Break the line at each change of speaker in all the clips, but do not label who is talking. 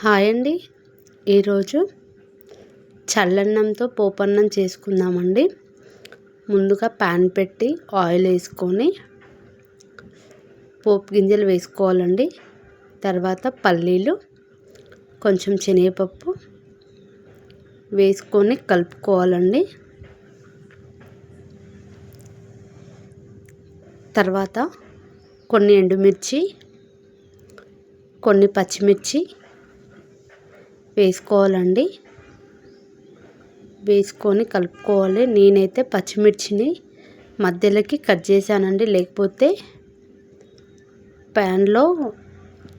Hi అండి. ఈరోజు చల్లన్నంతో పోపన్నం చేసుకుందామండి. ముందుగా ప్యాన్ పెట్టి ఆయిల్ వేసుకొని పోపు గింజలు వేసుకోవాలండి. తర్వాత పల్లీలు, కొంచెం శనగపప్పు వేసుకొని కలుపుకోవాలండి. తర్వాత కొన్ని ఎండుమిర్చి, కొన్ని పచ్చిమిర్చి వేసుకోవాలండి. వేసుకొని కలుపుకోవాలి. నేనైతే పచ్చిమిర్చిని మధ్యలోకి కట్ చేశానండి, లేకపోతే ప్యాన్లో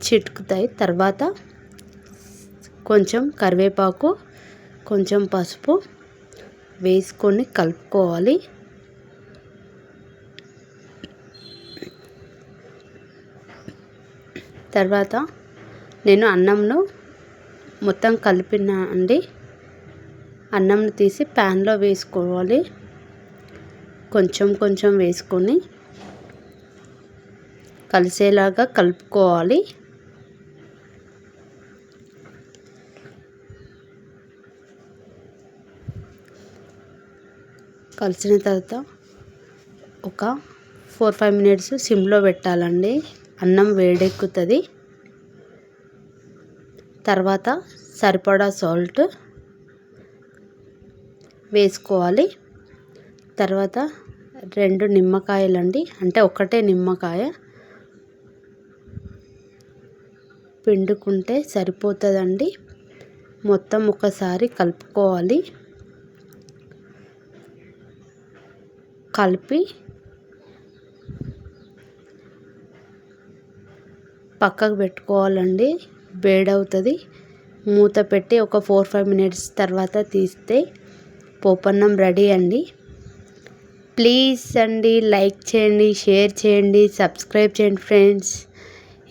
చిటుకుతాయి. తర్వాత కొంచెం కరివేపాకు, కొంచెం పసుపు వేసుకొని కలుపుకోవాలి. తర్వాత నేను అన్నంను మొత్తం కలిపిన అండి. అన్నంను తీసి ప్యాన్లో వేసుకోవాలి. కొంచెం కొంచెం వేసుకొని కలిసేలాగా కలుపుకోవాలి. కలిసిన తర్వాత ఒక 4-5 మినిట్స్ సిమ్లో పెట్టాలండి. అన్నం వేడెక్కుతుంది. తర్వాత సరిపడా సాల్ట్ వేసుకోవాలి. తర్వాత 2 నిమ్మకాయలండి, అంటే ఒకటే నిమ్మకాయ పిండుకుంటే సరిపోతుందండి. మొత్తం ఒకసారి కలుపుకోవాలి. కలిపి పక్కకు పెట్టుకోవాలండి. వేడవుతుంది. మూత పెట్టి ఒక 4-5 మినిట్స్ తర్వాత తీస్తే పోపన్నం రెడీ అండి. ప్లీజ్ అండి, లైక్ చేయండి, షేర్ చేయండి, సబ్స్క్రైబ్ చేయండి ఫ్రెండ్స్.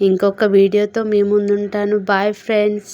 ఇంకొక వీడియోతో మీ ముందు ఉంటాను. Bye friends.